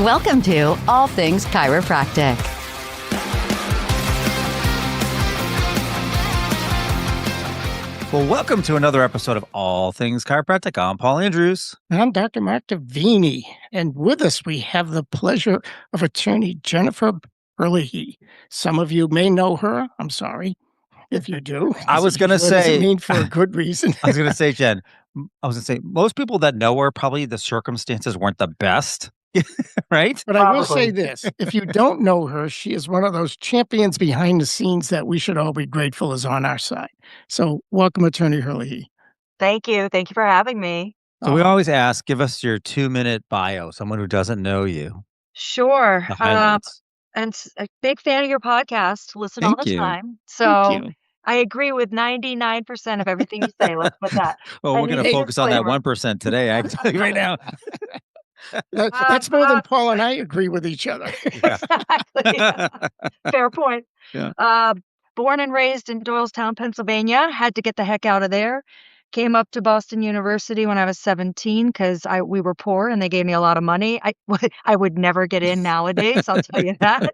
Welcome to All Things Chiropractic. Well, welcome to another episode of All Things Chiropractic. I'm Paul Andrews. I'm Dr. Mark Davini, and with us we have the pleasure of attorney Jennifer Herlihy. Some of you may know her. I'm sorry if you do. I was going to What does say, it mean for a good reason? I was going to say, Jen, most people that know her, probably the circumstances weren't the best, right? But I will say this, if you don't know her, she is one of those champions behind the scenes that we should all be grateful is on our side. So welcome, attorney Herlihy. Thank you. Thank you for having me. So we always ask, give us your 2-minute bio, someone who doesn't know you. Sure. The highlights. A big fan of your podcast. Listen all Thank the you. time. Thank So you. I agree with 99% of everything you say. Let's put that. Well, I we're need going a to focus on that disclaimer. 1% today, I can tell you right now. That's more than Paul and I agree with each other. Exactly. Fair point. Yeah. Born and raised in Doylestown, Pennsylvania. Had to get the heck out of there. Came up to Boston University when I was 17 because we were poor and they gave me a lot of money. I would never get in nowadays, I'll tell you that.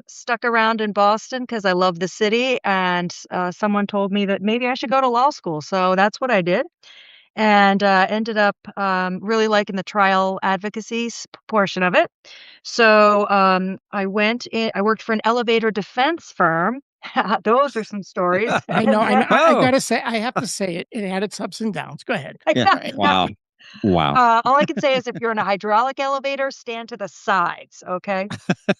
Stuck around in Boston because I love the city, and someone told me that maybe I should go to law school. So that's what I did, and ended up really liking the trial advocacy portion of it. So I worked for an elevator defense firm. Those are some stories. I know. I Oh. gotta say, I have to say it. It had its ups and downs. Go ahead. Yeah. Wow. All I can say is if you're in a hydraulic elevator, stand to the sides, okay?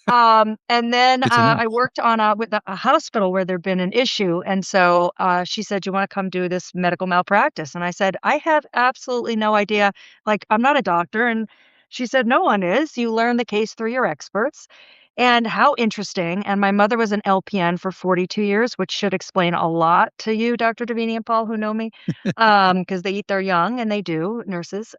And then Good to know. I worked on with a hospital where there'd been an issue, and so she said, "You want to come do this medical malpractice?" And I said, "I have absolutely no idea. Like, I'm not a doctor." And she said, "No one is. You learn the case through your experts." And how interesting. And my mother was an LPN for 42 years, which should explain a lot to you, Dr. Davini and Paul, who know me, because they eat their young, and they do, nurses.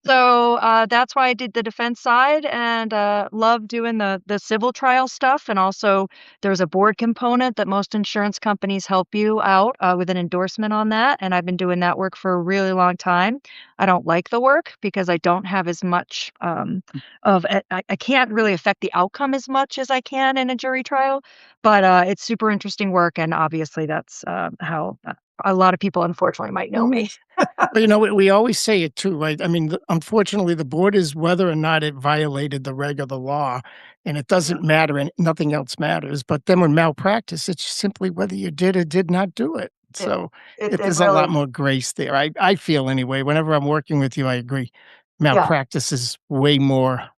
So that's why I did the defense side, and love doing the civil trial stuff. And also, there's a board component that most insurance companies help you out with an endorsement on that. And I've been doing that work for a really long time. I don't like the work because I don't have as much I can't really affect the outcome as much as I can in a jury trial, but it's super interesting work, and obviously that's how a lot of people unfortunately might know me. But, you know, we always say it too, right? I mean, unfortunately, the board is whether or not it violated the reg or the law, and it doesn't matter, and nothing else matters. But then with malpractice, it's simply whether you did or did not do it. So there's a lot more grace there. I feel anyway. Whenever I'm working with you, I agree. Malpractice is way more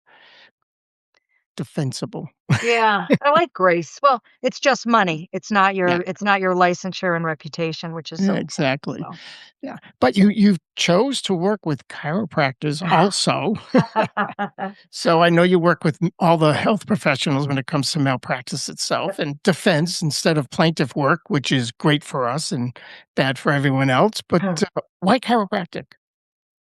defensible. Yeah, I like grace. Well, it's just money. It's not your Yeah. it's not your licensure and reputation, which is Yeah, so exactly. well. Yeah. But you chose to work with chiropractors also. So I know you work with all the health professionals when it comes to malpractice itself and defense instead of plaintiff work, which is great for us and bad for everyone else. But why chiropractic?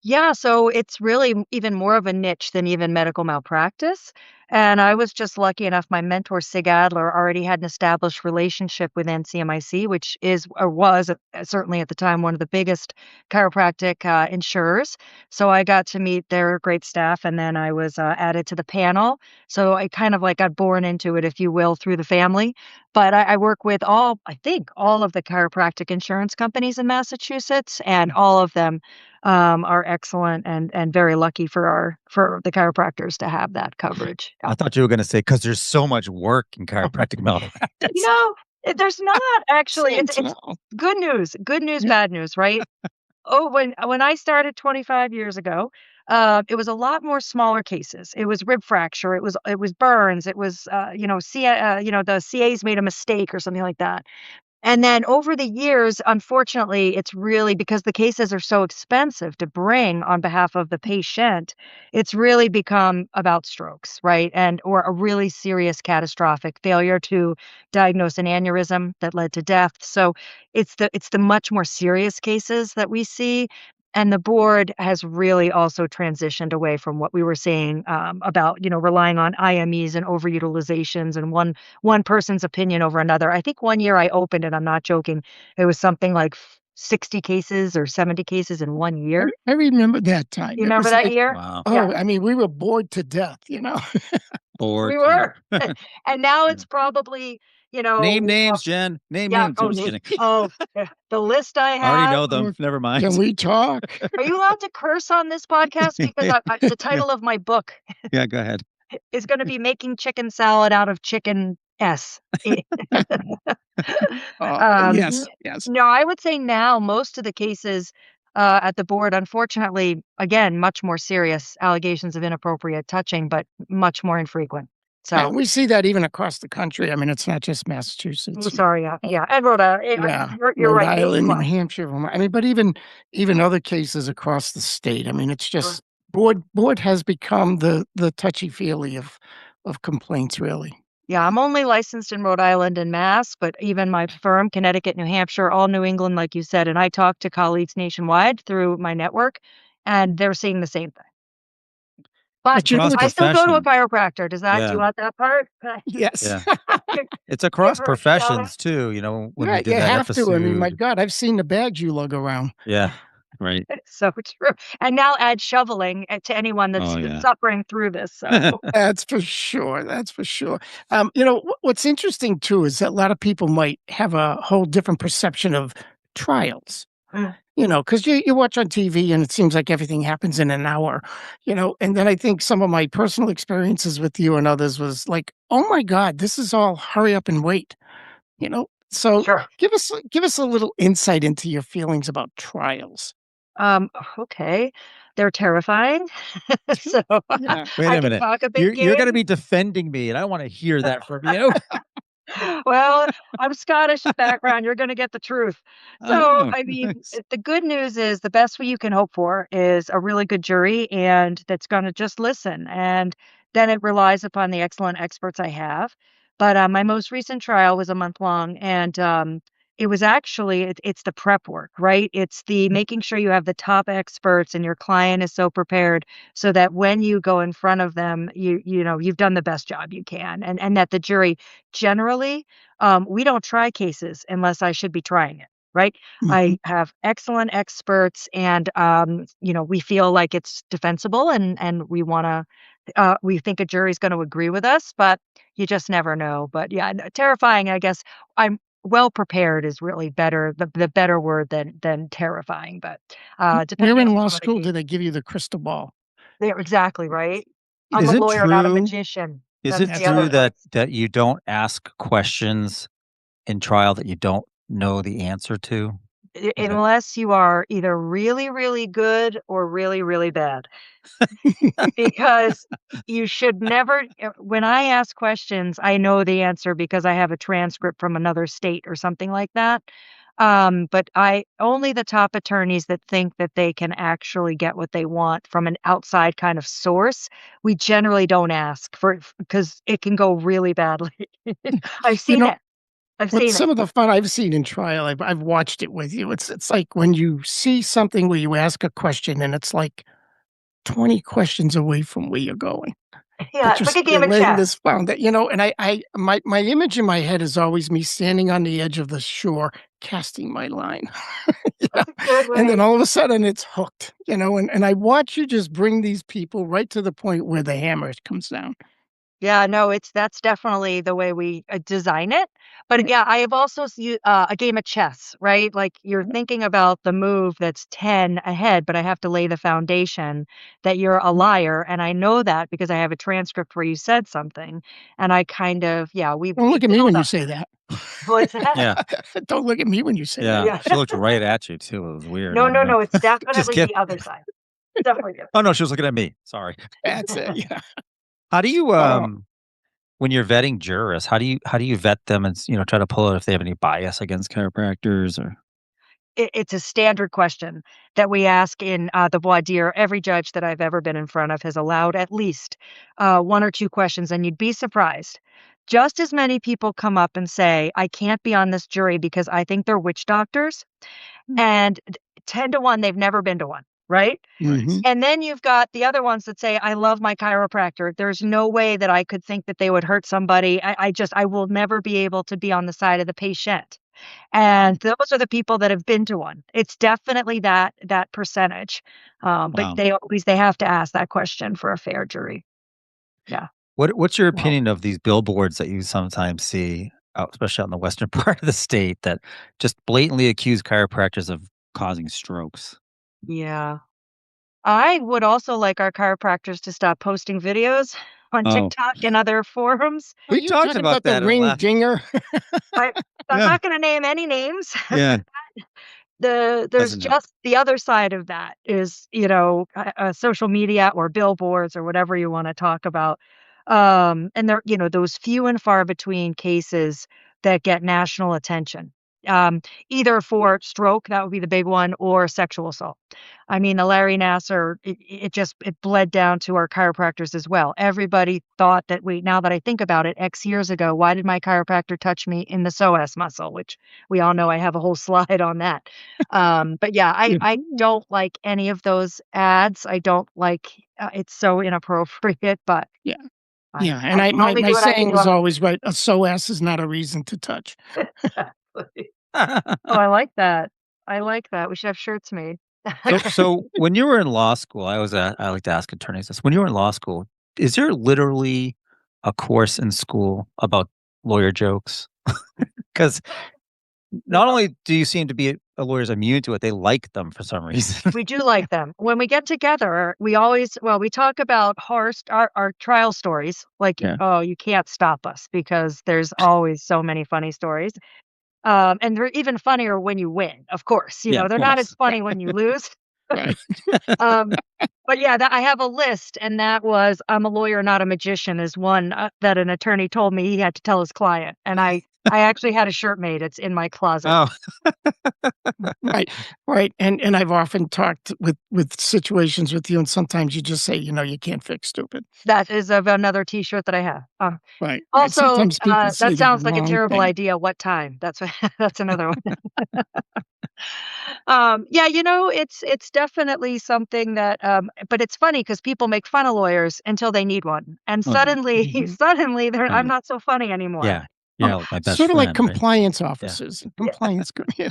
Yeah, so it's really even more of a niche than even medical malpractice. And I was just lucky enough, my mentor, Sig Adler, already had an established relationship with NCMIC, which is or was certainly at the time one of the biggest chiropractic insurers. So I got to meet their great staff, and then I was added to the panel. So I kind of like got born into it, if you will, through the family. But I work with I think all of the chiropractic insurance companies in Massachusetts, and all of them are excellent and very lucky for the chiropractors to have that coverage. I thought you were going to say, because there's so much work in chiropractic malpractice. You know, there's not actually. It's Sentinel. good news, bad news, right? Oh, when I started 25 years ago, it was a lot more smaller cases. It was rib fracture. It was burns. It was the CA's made a mistake or something like that. And then over the years, unfortunately, it's really because the cases are so expensive to bring on behalf of the patient, it's really become about strokes, right? Or a really serious catastrophic failure to diagnose an aneurysm that led to death. So it's the much more serious cases that we see. And the board has really also transitioned away from what we were saying about, relying on IMEs and overutilizations and one person's opinion over another. I think one year I opened, and I'm not joking, it was something like 60 cases or 70 cases in 1 year. I remember that time. You It remember was that like, year? Wow. oh, Yeah. I mean, we were bored to death, you know? Bored We to were. death. And now Yeah. it's probably, Name names, Jen. Name yeah, names. I'm oh, just kidding. yeah, the list I I already have. know them. Oh, Never can mind. we talk? Are you allowed to curse on this podcast? Because the Yeah. title of my book Yeah, go ahead. is gonna be Making Chicken Salad Out of Chicken S. Yes, yes. No, I would say now most of the cases, at the board, unfortunately, again, much more serious allegations of inappropriate touching, but much more infrequent. So, And we see that even across the country. I mean, it's not just I'm Massachusetts. sorry, Uh, yeah, and Rhode Island, yeah, you're Rhode right, Island, New nationwide. Hampshire, Vermont. I mean, but even other cases across the state. I mean, it's Sure. just board has become the touchy-feely of complaints, really. Yeah, I'm only licensed in Rhode Island and Mass, but even my firm, Connecticut, New Hampshire, all New England, like you said, and I talk to colleagues nationwide through my network, and they're seeing the same thing. But But you know, Cross I still go to a profession. chiropractor. Do you Yeah. want that part? yes. Yeah. It's across Give her a shout out. professions too, when we Right, you did that have to. I mean, my episode. god, I've seen the bags you lug around. Yeah. Right. So true. And now add shoveling to anyone that's Oh, yeah. suffering through this. So That's for sure, that's for sure. What's interesting too is that a lot of people might have a whole different perception of trials. Mm. Because you watch on TV and it seems like everything happens in an hour, and then I think some of my personal experiences with you and others was like, "Oh my god, this is all hurry up and wait," you know? So, sure. give us a little insight into your feelings about trials. Um, okay. They're terrifying. So Yeah. Wait I a can minute. talk a big You're gonna game. be defending me, and I wanna hear that from you. Well, I'm Scottish background, you're gonna get the truth. So, Oh, I mean, nice. the good news is the best you can hope for is a really good jury and that's gonna just listen, and then it relies upon the excellent experts I have. But, my most recent trial was a month long, and, it was actually it's the prep work, right? It's the making sure you have the top experts and your client is so prepared so that when you go in front of them, you've done the best job you can, and that the jury generally, we don't try cases unless I should be trying it, right? Mhm. I have excellent experts and, we feel like it's defensible and we think a jury's gonna agree with us, but you just never know. But yeah, terrifying, I guess. I'm well prepared is really better, the better word than terrifying, but, Where depending in on law some of the school do cases. they give you the crystal ball? They're exactly right. I'm Is a it lawyer, not a true magician. is That's it the That's other true right. that difference. you don't ask questions in trial that you don't know the answer to? Is that Unless you are either really, really good or really, really bad. Because you should never when I ask questions, I know the answer because I have a transcript from another state or something like that. But I only the top attorneys that think that they can actually get what they want from an outside kind of source, we generally don't ask for because it can go really badly. I've You seen know, it. I've what's seen it. some of the fun I've seen in trial, I've watched it with you. It's like when you see something where you ask a question and it's like 20 questions away from where you're going. Yeah, But it's like a you're game of laying chess. this and my image in my head is always me standing on the edge of the shore casting my line, you know, That's a good and then way. all of a sudden it's hooked, and I watch you just bring these people right to the point where the hammer comes down. Yeah, no, that's definitely the way we, design it, but, yeah, I have also a game of chess, right? Like, you're thinking about the move that's 10 ahead, but I have to lay the foundation that you're a liar, and I know that because I have a transcript where you said something, and I kind of yeah, Don't we look at me build when you up. say that. What's that? Yeah, Don't look at me when you say that. yeah. Yeah. She looked right at you too, it was weird, No, I don't no, know. no, it's Just definitely kidding. the other side. Definitely the other Oh, no, she was looking at me, sorry. That's it, yeah. How do you, Oh, when you're vetting jurors, how do you vet them and try to pull out if they have any bias against chiropractors or it's a standard question that we ask in, the voir dire. Every judge that I've ever been in front of has allowed at least, 1 or 2 questions, and you'd be surprised. Just as many people come up and say, "I can't be on this jury because I think they're witch doctors," and 10 to 1, they've never been to one, right? Right. mhm. And then you've got the other ones that say, "I love my chiropractor. There's no way that I could think that they would hurt somebody. I will never be able to be on the side of the patient." And those are the people that have been to one. It's definitely that percentage. But Wow. they have to ask that question for a fair jury. Yeah. What's your Wow. opinion of these billboards that you sometimes see out, especially out in the western part of the state, that just blatantly accuse chiropractors of causing strokes? Yeah. I would also like our chiropractors to stop posting videos on Oh, TikTok and other forums. Are we you talked talking about about the that in the ring last. dinger? I I'm Yeah, not gonna name any names, yeah, but there's doesn't know. just the other side of that is, social media or billboards or whatever you wanna talk about. And there those few and far between cases that get national attention, either for stroke, that would be the big one, or sexual assault. I mean, the Larry Nassar, it bled down to our chiropractors as well. Everybody thought that now that I think about it, X years ago, why did my chiropractor touch me in the psoas muscle, which we all know I have a whole slide on that. But yeah, Yeah. I don't like any of those ads. I don't like, it's so inappropriate, but Yeah. I Yeah, and I I can my only my do what I can saying do was on always right, a psoas is not a reason to touch. exactly. Oh, I like that. I like that. We should have shirts made. So when you were in law school, I like to ask attorneys this. When you were in law school, is there literally a course in school about lawyer jokes? Because not Well, only do you seem to be lawyers immune to it, they like them for some reason. we do like them. When we get together, we talk about our trial stories, like, Yeah. oh, you can't stop us because there's always so many funny stories. And they're even funnier when you win, of course. Yeah, of They're not as course. funny when you lose. Right. Um, but yeah, I have a list, and that was "I'm a lawyer, not a magician" is one, that an attorney told me he had to tell his client, and I actually had a shirt made. It's in my closet. Oh, Right, right, and I've often talked with situations with you, and sometimes you just say, "You can't fix stupid." That is of another T-shirt that I have. Right, right. Also, Sometimes people say that the sounds like a wrong terrible thing. idea. What time? That's that's another one. Yeah, it's definitely something that, but it's funny because people make fun of lawyers until they need one, and oh yeah. suddenly, Mhm. suddenly, I'm Yeah. not so funny anymore. Yeah. Oh, Yeah, like my best sorta like friend, right? compliance Yeah. officers and Yeah, compliance go yeah.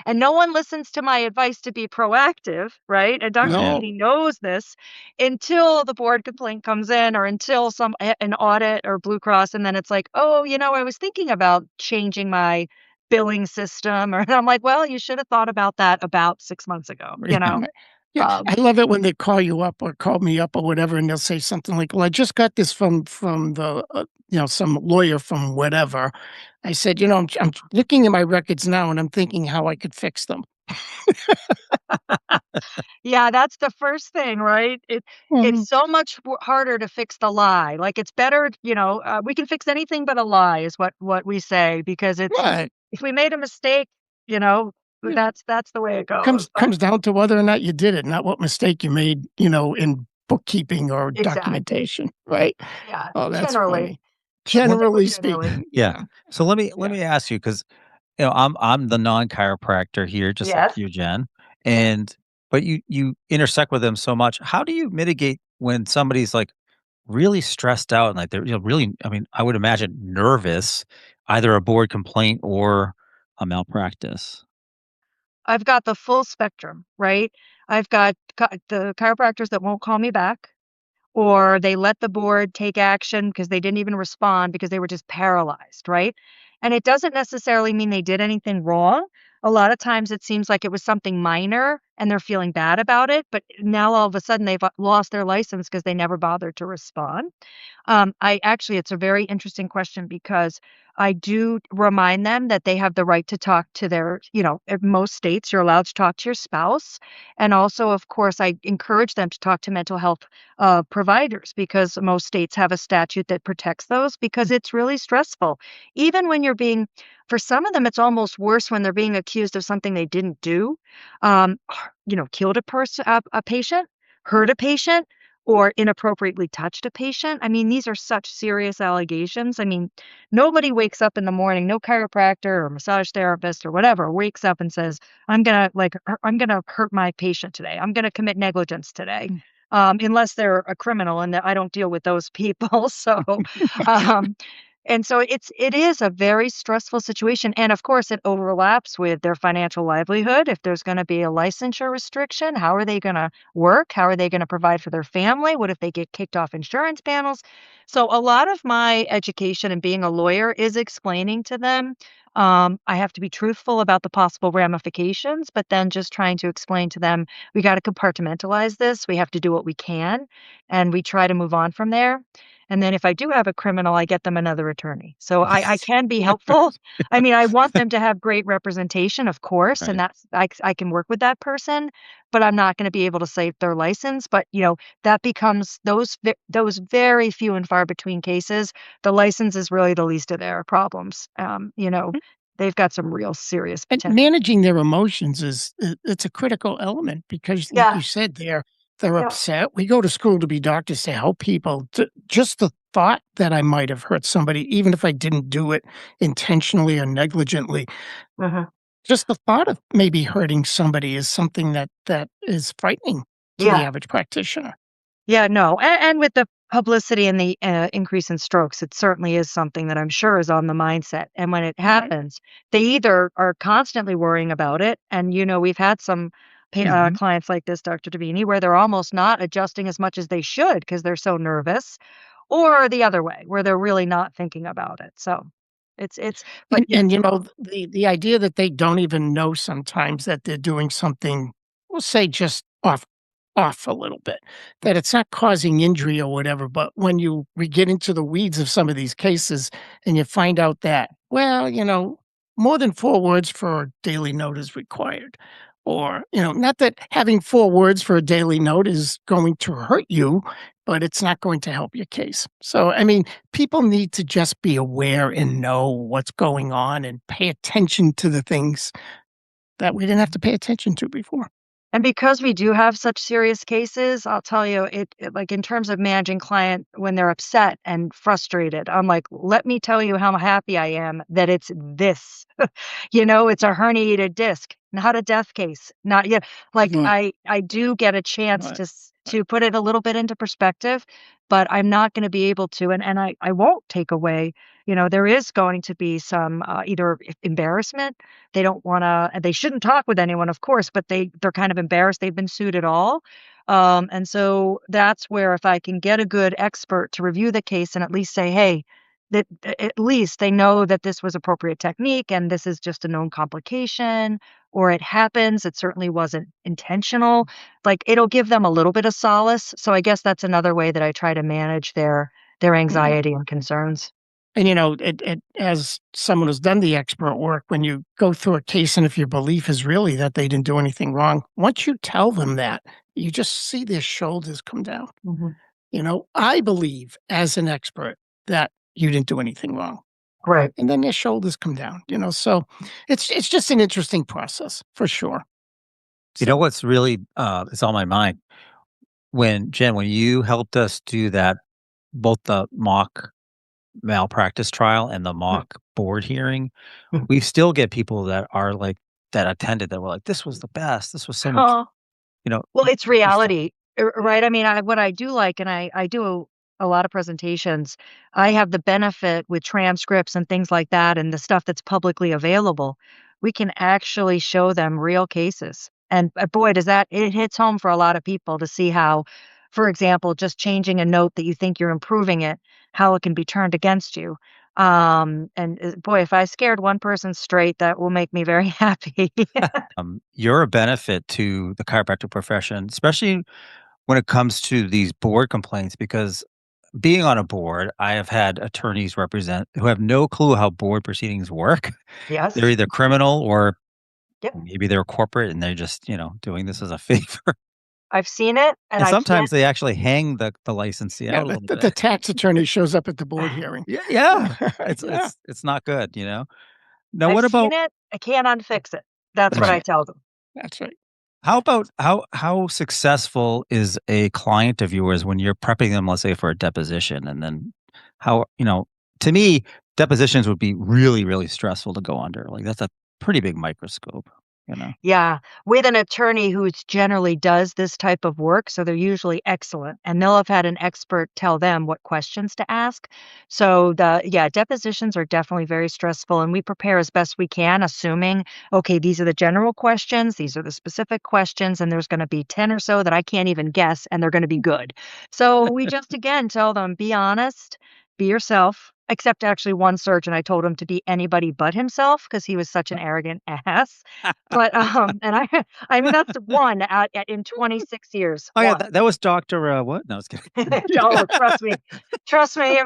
and no one listens to my advice to be proactive, right? And Dr. Yeah. No. Keating knows this until the board complaint comes in or until an audit or Blue Cross, and then it's like, "Oh, I was thinking about changing my billing system," or I'm like, "Well, you should have thought about that about 6 months ago," you Yeah, know? yeah, I Um, love it when they call you up or call me up or whatever, and they'll say something like, "Well, I just got this from the, some lawyer from whatever." I said, I'm looking at my records now, and I'm thinking how I could fix them." yeah, that's the first thing, right? It's Mhm. so much harder to fix the lie. Like, it's better, we can fix anything but a lie is what we say because Right, if we made a mistake, you know, yeah. that's the way it goes. Comes down to whether or not you did it, not what mistake you made, in bookkeeping or Exactly. documentation, right? Yeah, Oh, that's generally. funny. Let's Well, say Generally generally. speaking, yeah. yeah, So let yeah. me ask you, because I'm the non-chiropractor here, just like Yes. you, Jen, Yeah. and but you intersect with them so much. How do you mitigate when somebody's, like, really stressed out and, like, they're, really, I mean, I would imagine nervous, either a board complaint or a malpractice? I've got the full spectrum, right? I've got the chiropractors that won't call me back, or they let the board take action because they didn't even respond because they were just paralyzed, right? And it doesn't necessarily mean they did anything wrong. A lot of times it seems like it was something minor and they're feeling bad about it, but now all of a sudden they've lost their license because they never bothered to respond. It's a very interesting question because I do remind them that they have the right to talk to in most states, you're allowed to talk to your spouse. And also, of course, I encourage them to talk to mental health providers because most states have a statute that protects those because it's really stressful. Even when for some of them, it's almost worse when they're being accused of something they didn't do. Killed a patient, hurt a patient, or inappropriately touched a patient. I mean, these are such serious allegations. I mean, nobody wakes up in the morning, no chiropractor or massage therapist or whatever wakes up and says, I'm gonna hurt my patient today. I'm gonna commit negligence today. Mm. Unless they're a criminal and I don't deal with those people. So, um, And so it is a very stressful situation, and of course, it overlaps with their financial livelihood. If there's gonna be a licensure restriction, how are they gonna work? How are they gonna provide for their family? What if they get kicked off insurance panels? So a lot of my education and being a lawyer is explaining to them, I have to be truthful about the possible ramifications, but then just trying to explain to them, "We gotta compartmentalize this, we have to do what we can, and we try to move on from there." And then if I do have a criminal, I get them another attorney. So I can be helpful. I mean, I want them to have great representation, of course, and Right. that's I can work with that person, but I'm not gonna be able to save their license. But, that becomes those very few and far between cases, the license is really the least of their problems. They've got some real serious And potential. managing their emotions it's a critical element because like Yeah, you said, they're yeah. upset. We go to school to be doctors to help people. Just the thought that I might have hurt somebody, even if I didn't do it intentionally or negligently, Mhm. just the thought of maybe hurting somebody is something that is frightening to the Yeah. average practitioner. Yeah, no, and with the publicity and the, increase in strokes, it certainly is something that I'm sure is on the mindset, and when it Right. happens, they either are constantly worrying about it, and, we've had some Mhm. clients like this, Dr. Davini, where they're almost not adjusting as much as they should because 'cause they're so nervous, or the other way, where they're really not thinking about it, so it's but yeah. And, the idea that they don't even know sometimes that they're doing something, we'll say just off a little bit, that it's not causing injury or whatever, but when we get into the weeds of some of these cases and you find out that, well, more than 4 words for a daily note is required. Or, not that having 4 words for a daily note is going to hurt you, but it's not going to help your case. So, I mean, people need to just be aware and know what's going on and pay attention to the things that we didn't have to pay attention to before. And because we do have such serious cases, I'll tell you, like in terms of managing client when they're upset and frustrated, I'm like, let me tell you how happy I am that it's this. It's a herniated disc, not a death case. Not yet. Like Right, I do get a chance right, right. to put it a little bit into perspective, but I'm not going to be able to, and I won't take away. There is going to be some either embarrassment. They don't wanna and they shouldn't talk with anyone, of course, but they're kind of embarrassed they've been sued at all. And so that's where if I can get a good expert to review the case and at least say, "Hey," that at least they know that this was appropriate technique and this is just a known complication, or it happens, it certainly wasn't intentional. Like, it'll give them a little bit of solace. So I guess that's another way that I try to manage their Mhm. anxiety and concerns. And, it as someone who's done the expert work, when you go through a case and if your belief is really that they didn't do anything wrong, once you tell them that, you just see their shoulders come down. Mhm. I believe as an expert that you didn't do anything wrong. Right. And then their shoulders come down, so it's just an interesting process for sure. You know So, what's really is on my mind? When you helped us do that, both the mock malpractice trial and the Mm, mock board hearing, mm. we still get people that are like that attended that were like, "This was the best. This was so much," Huh. you know, Well, it's just like reality, right? I mean, what I do like, and I do a lot of presentations, I have the benefit with transcripts and things like that and the stuff that's publicly available. We can actually show them real cases. And boy, does that it hits home for a lot of people to see how, for example, just changing a note that you think you're improving it, how it can be turned against you. And boy, if I scared one person straight, that will make me very happy. you're a benefit to the chiropractic profession, especially when it comes to these board complaints, because being on a board, I have had attorneys represent who have no clue how board proceedings work. They're Yes. either criminal or Yep. maybe they're corporate and they're just, doing this as a favor. I've seen it, and And I sometimes can't. they actually hang the licensee yeah, out a little the bit. tax attorney shows up at the board hearing. Yeah, yeah. It's Yeah, it's it's not good, you know? Now I've what seen about it, I can't unfix it. That's what that's I right, tell them. that's right. how about how successful is a client of yours when you're prepping them, let's say, for a deposition? And then how, to me, depositions would be really, really stressful to go under. Like that's a pretty big microscope. Yeah, with an attorney who generally does this type of work, so they're usually excellent, and they'll have had an expert tell them what questions to ask. So depositions are definitely very stressful, and we prepare as best we can, assuming, okay, these are the general questions, these are the specific questions, and there's going to be 10 or so that I can't even guess, and they're going to be good. So we just again tell them, be honest, be yourself. Except actually one surgeon, I told him to be anybody but himself because he was such an arrogant ass. But, and I mean, that's one out in 26 years, Oh, yeah, one. that was Doctor, what? No, I was kidding. Oh, trust me. Trust me,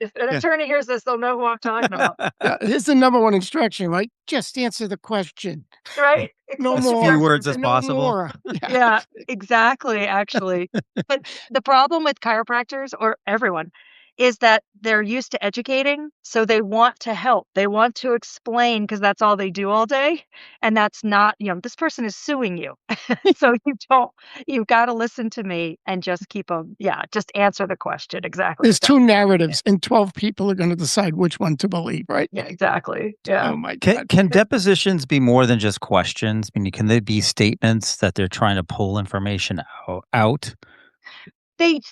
if an Yeah. attorney hears this, they'll know who I'm talking about, Yeah, here's the number one instruction, right? Just answer the question. right? No As more. few words as No possible. more. Yeah, exactly, actually. But the problem with chiropractors or everyone is that they're used to educating, so they want to help. They want to explain because that's all they do all day, and that's not, this person is suing you. So you've gotta listen to me and just just answer the question. Exactly. There's Exactly. two narratives, and 12 people are gonna decide which one to believe, right? Yeah, exactly. Yeah. Oh my Can, god. can depositions be more than just questions? I mean, can they be statements that they're trying to pull information out?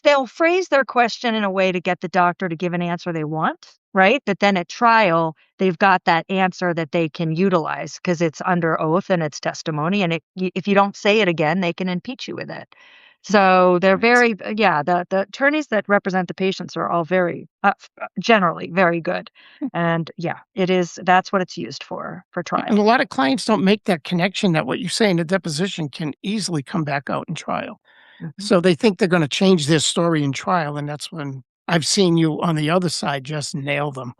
They'll phrase their question in a way to get the doctor to give an answer they want, right? But then at trial, they've got that answer that they can utilize because it's under oath and it's testimony, and if you don't say it again, they can impeach you with it. So they're very the attorneys that represent the patients are all very, generally very good. And that's what it's used for And trial. a lot of clients don't make that connection that what you say in a deposition can easily come back out in trial. Mhm. So they think they're gonna change their story in trial, and that's when I've seen you on the other side just nail them.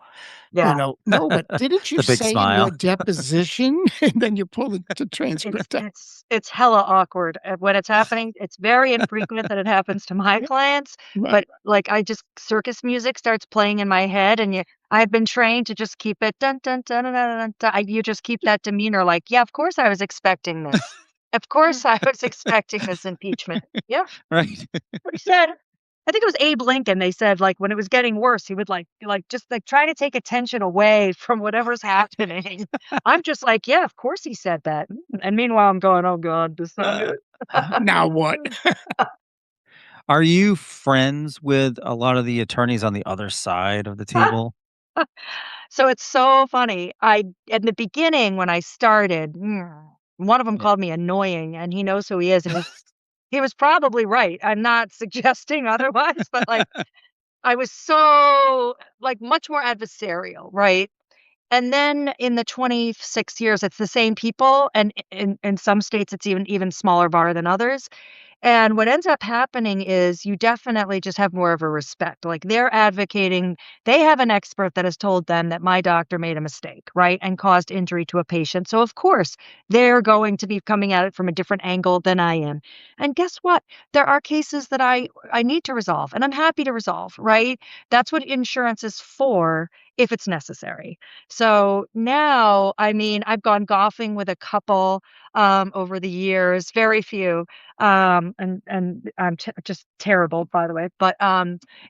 Yeah. "No, but didn't you The big say in your smile. deposition?" And then you pull the It's transcript out. it's hella awkward, when it's happening. It's very infrequent that it happens to my clients, Right. but, like, I just circus music starts playing in my head, and I've been trained to just keep it dun dun dun dun dun dun dun. You just keep that demeanor like, "Yeah, of course I was expecting this. Of course I was expecting this impeachment." Yeah, Right. what he said. I think it was Abe Lincoln. They said, like, when it was getting worse, he would, just, like, try to take attention away from whatever's happening. I'm just like, "Yeah, of course he said that." And meanwhile, I'm going, "Oh god, this Now what? Are you friends with a lot of the attorneys on the other side of the table? So it's so funny. In the beginning, when I started, one of them Yeah. called me annoying, and he knows who he is, and he was probably right. I'm not suggesting otherwise, but, like, I was so, like, much more adversarial, right? And then in the 26 years, it's the same people, and in some states, it's even smaller bar than others. And what ends up happening is you definitely just have more of a respect. Like, they're advocating, they have an expert that has told them that my doctor made a mistake, right? And caused injury to a patient. So, of course, they're going to be coming at it from a different angle than I am. And guess what? There are cases that I need to resolve, and I'm happy to resolve, right? That's what insurance is for if it's necessary. So now, I mean, I've gone golfing with a couple over the years, very few, and I'm just terrible, by the way, but,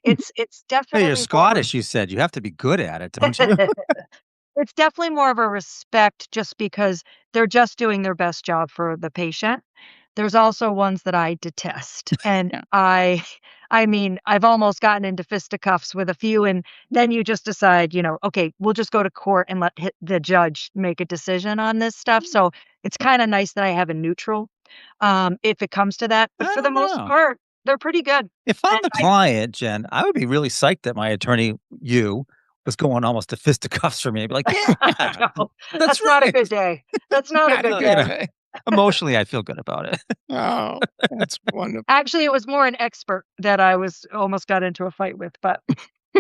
it's Hey, you're definitely more Scottish, you said. You have to be good at it, don't you? it's definitely more of a respect just because they're just doing their best job for the patient. There's also ones that I detest, and Yeah. I mean, I've almost gotten into fisticuffs with a few, and then you just decide, "Okay, we'll just go to court and let the judge make a decision on this stuff." So, it's kinda nice that I have a neutral, if it comes to that, but I for the don't most know. part, they're pretty good. If I'm And the client, Jen, I would be really psyched that my attorney, you, was going almost to fisticuffs for me. I'd be like, "Yeah, No, that's that's not a right." good day. That's not a Not a good good day. day. Emotionally, I feel good about it. Oh, that's wonderful. Actually, it was more an expert that I was almost got into a fight with, but,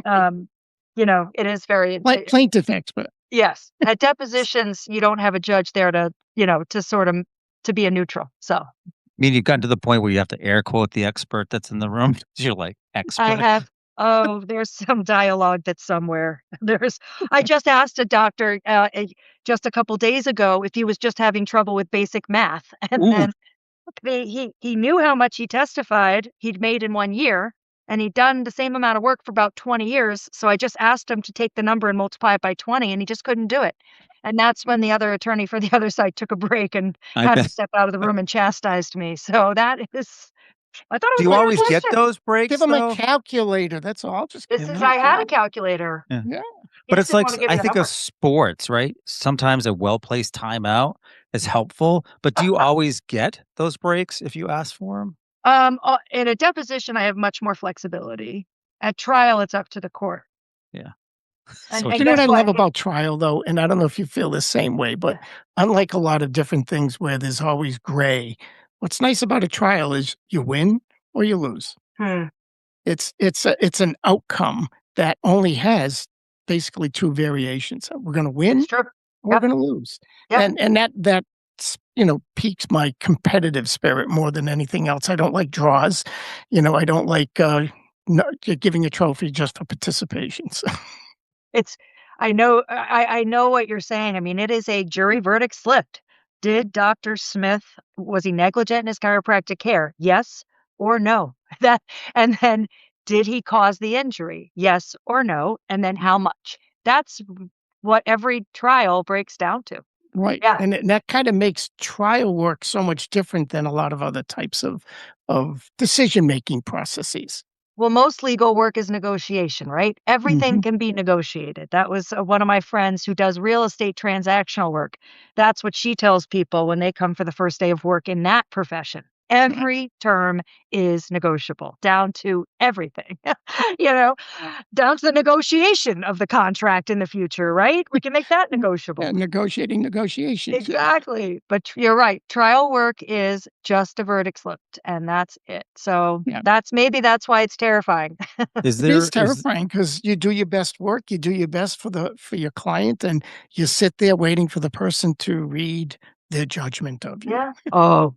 um, it is very Plaintiff expert. yes. At depositions, you don't have a judge there to, to sort of to be a neutral, so I mean, you've gotten to the point where you have to air quote the expert that's in the room. You're like, I "Expert?" have there's some dialogue that's somewhere. I just asked a doctor, just a couple days ago if he was just having trouble with basic math, and Ooh. then he knew how much he testified he'd made in 1 year, and he'd done the same amount of work for about 20 years. So I just asked him to take the number and multiply it by 20, and he just couldn't do it. And that's when the other attorney for the other side took a break and I had to bet. step out of the room and chastised me. So that is, I thought it Do was you a weird always get question. those Give breaks them a though? calculator. That's all. Just This give is, them a I had a cal. calculator. Yeah. Yeah. He But just it's didn't like want to give I me the think of number. sports, right? Sometimes a well-placed timeout is helpful, but do you always get those breaks if you ask for them? In a deposition, I have much more flexibility. At trial, it's up to the court. Yeah. And So and You know what guess I what? love about trial, though, and I don't know if you feel the same way, but unlike a lot of different things where there's always gray, what's nice about a trial is you win or you lose. Hmm. It's an outcome that only has basically 2 variations. We're gonna It's win true. or we're Yep. gonna lose. Yep. And that you know, piques my competitive spirit more than anything else. I don't like draws. You know, I don't like, no giving a trophy just for participation, so It's I know what you're saying. I mean, it is a jury verdict slipped. Did Dr. Smith, was he negligent in his chiropractic care? Yes or no? That, and then did he cause the injury? Yes or no? And then how much? That's what every trial breaks down to. Right, Yeah. and that kinda makes trial work so much different than a lot of other types of decision-making processes. Well, most legal work is negotiation, right? Everything Mhm. can be negotiated. That was one of my friends who does real estate transactional work. That's what she tells people when they come for the first day of work in that profession. Every term is negotiable, down to everything, you know, down to the negotiation of the contract in the future, right? We can make that Yeah, negotiable. negotiating negotiations, yeah. Exactly, but you're right, trial work is just a verdict slipped, and that's it, so Yeah. that's why it's terrifying. Is It is there is terrifying because you do your best work, you do your best for your client, and you sit there waiting for the person to read their judgment of you. Yeah. Oh,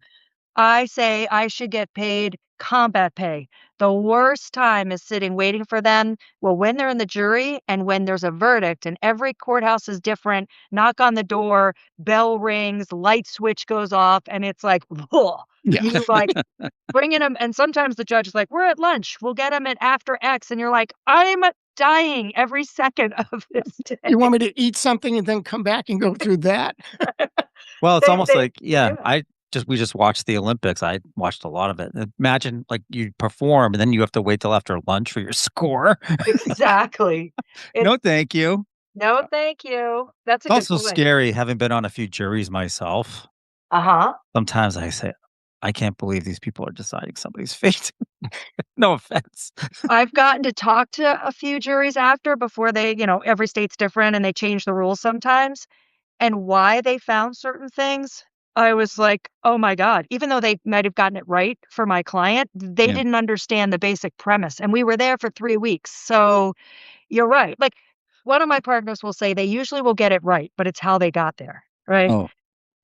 I say I should get paid combat pay. The worst time is sitting waiting for them, well, when they're in the jury and when there's a verdict, and every courthouse is different. Knock on the door, bell rings, light switch goes off, and it's like, "Ugh." Yeah. You like bringing them, and sometimes the judge is like, "We're at lunch. We'll get them at after X," and you're like, "I'm dying every second of this day." You want me to eat something and then come back and go through that? well, it's almost They like yeah, yeah, we just watched the Olympics. I watched a lot of it. Imagine like you perform and then you have to wait till after lunch for your score. exactly. No, It's thank you. no, thank you. That's a It's good also point. scary having been on a few juries myself. Uh-huh. Sometimes I say, I can't believe these people are deciding somebody's fate. No offense. I've gotten to talk to a few juries after before they, every state's different and they change the rules sometimes, and why they found certain things. I was like, "Oh my god." Even though they might have gotten it right for my client, they Yeah. didn't understand the basic premise, and we were there for 3 weeks. So, you're right. Like, one of my partners will say they usually will get it right, but it's how they got there, right? Oh, And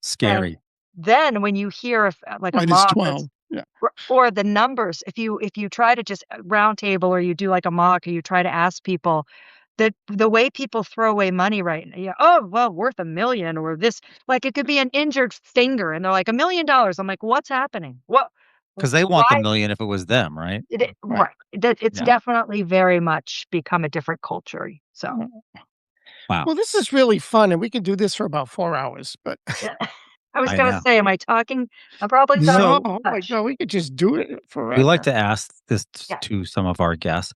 scary. then when you hear of, like, a Minus mock that's 12. Yeah. or the numbers, if you try to just round table or you do like a mock or you try to ask people, the way people throw away money right now, yeah, "Oh, well, worth 1,000,000 or this," like, it could be an injured finger, and they're like, $1,000,000. I'm like, "What's happening? What Because they want the why?" million if it was them, right? Right. Right. That it's Yeah. definitely very much become a different culture, so, Wow. Well, this is really fun, and we could do this for about 4 hours, but yeah. I was I gonna know. say, am I talking? I'm probably talking no, So too oh my much. god, we could just do it we like forever. to ask this Yeah. to some of our guests.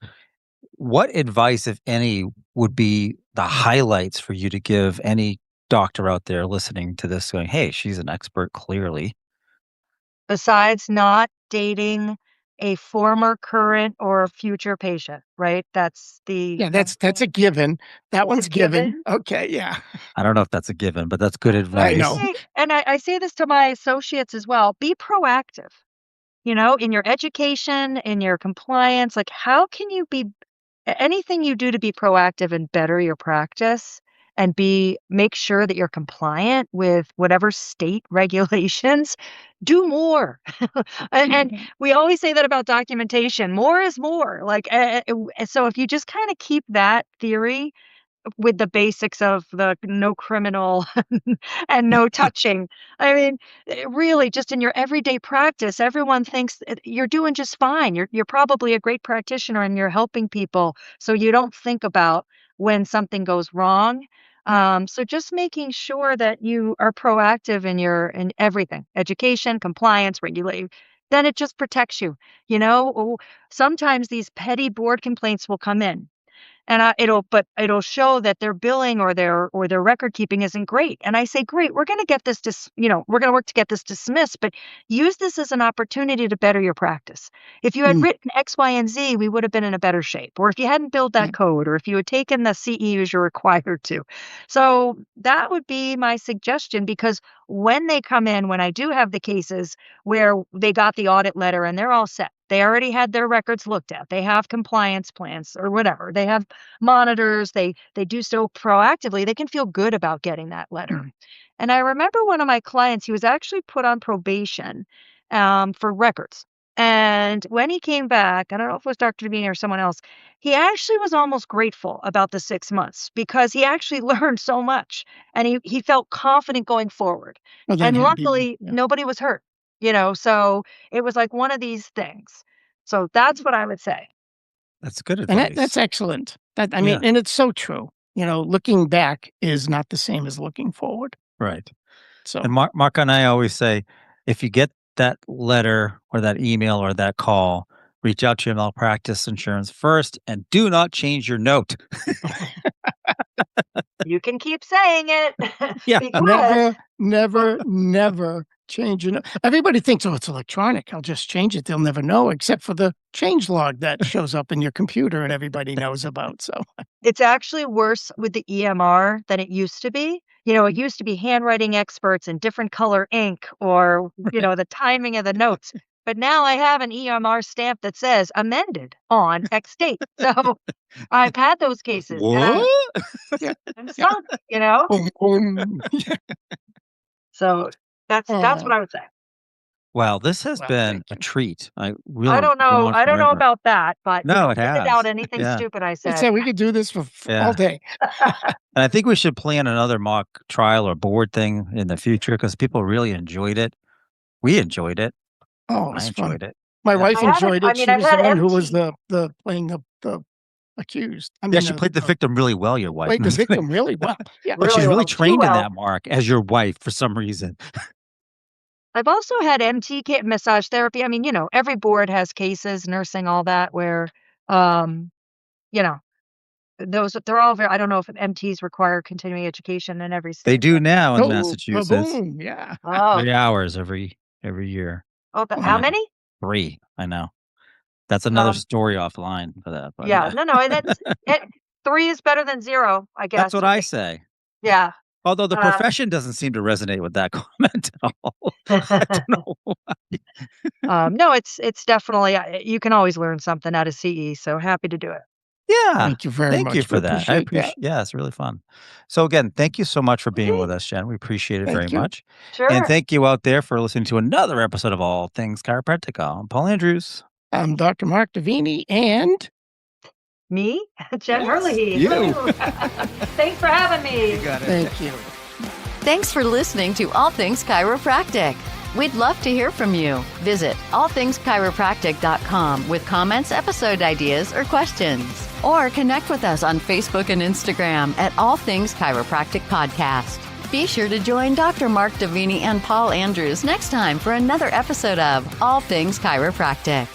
What advice, if any, would be the highlights for you to give any doctor out there listening to this going, hey, she's an expert, clearly? Besides not dating a former, current, or future patient, right? That's the Yeah, that's a given. That it's a one's given. given. Okay, yeah. I don't know if that's a given, but that's good I I advice. know. say, and I say this to my associates as well, be proactive, in your education, in your compliance. Like, how can you be anything you do to be proactive and better your practice and make sure that you're compliant with whatever state regulations, do more. And we always say that about documentation, more is more. Like, so if you just kind of keep that theory, with the basics of the no criminal and no touching. I mean, really, just in your everyday practice, everyone thinks that you're doing just fine. You're probably a great practitioner and you're helping people, so you don't think about when something goes wrong. So just making sure that you are proactive in everything, education, compliance, regulation, then it just protects you. Sometimes these petty board complaints will come in. And it'll show that their billing or their record keeping isn't great. And I say, great, we're going to get this, we're going to work to get this dismissed, but use this as an opportunity to better your practice. If you had written X, Y, and Z, we would have been in a better shape. Or if you hadn't billed that code, or if you had taken the CE as you're required to. So that would be my suggestion, because when they come in, when I do have the cases where they got the audit letter and they're all set, they already had their records looked at. They have compliance plans or whatever. They have monitors. They do so proactively. They can feel good about getting that letter. And I remember one of my clients, he was actually put on probation for records. And when he came back, I don't know if it was Dr. Devine or someone else, he actually was almost grateful about the 6 months because he actually learned so much and he felt confident going forward. Well, And then luckily, nobody was hurt, so it was like one of these things. So that's what I would say. That's good and advice. that's excellent. I mean, and it's so true. Looking back is not the same as looking forward. Right. So, And Mark and I always say, if you get that letter or that email or that call, reach out to your malpractice insurance first and do not change your note. You can keep saying it. Yeah. Because never change your. Everybody thinks, oh, it's electronic. I'll just change it. They'll never know, except for the change log that shows up in your computer and everybody knows about. So it's actually worse with the EMR than it used to be. It used to be handwriting experts and different color ink or, the timing of the notes. But now I have an EMR stamp that says amended on X date. So I've had those cases. What? I'm stuck, So that's what I would say. Wow, this has Well, been thank a you. treat. I really I don't know. want I don't know forever. about that, but No, it edit has. out anything Yeah. stupid I I'd said. say we could do this for Yeah. all day. And I think we should plan another mock trial or board thing in the future because people really enjoyed it. We enjoyed it. Oh, it I was fun. enjoyed it. My Yeah. wife I haven't- enjoyed I it. mean, She I've was the had one who was MT. the playing the accused. I Yeah, mean, she played the victim really well, your wife. played the victim really well. Yeah. But she's Really really well, too trained in well. that, Mark, as your wife for some reason. I've also had MT massage therapy. I mean, every board has cases, nursing, all that, where, they're all very, I don't know if MTs require continuing education in every They state. do now in Oh, Massachusetts. boom. Yeah. Oh, 3 hours every year. how many? 3, I know. That's another Um, story offline for that. But Yeah, no, that's 3 is better than 0, I guess. That's what I say. Yeah. Although the Uh, profession doesn't seem to resonate with that comment at all. I don't know why. No, it's definitely, you can always learn something out of CE, so happy to do it. Yeah. Thank you very Thank much. you We for that. I appreciate appreciate. that. Yeah, it's really fun. So again, thank you so much for being Okay. with us, Jen. We appreciate it Thank very you. much. Sure. And thank you out there for listening to another episode of All Things Chiropractic. I'm Paul Andrews. I'm Dr. Mark Devine, and Me? Jen Herlihy. you. Woo. Thanks for having me. got thank you. Thanks for listening to All Things Chiropractic. We'd love to hear from you. Visit allthingschiropractic.com with comments, episode ideas, or questions. Or connect with us on Facebook and Instagram at All Things Chiropractic Podcast. Be sure to join Dr. Mark Devine and Paul Andrews next time for another episode of All Things Chiropractic.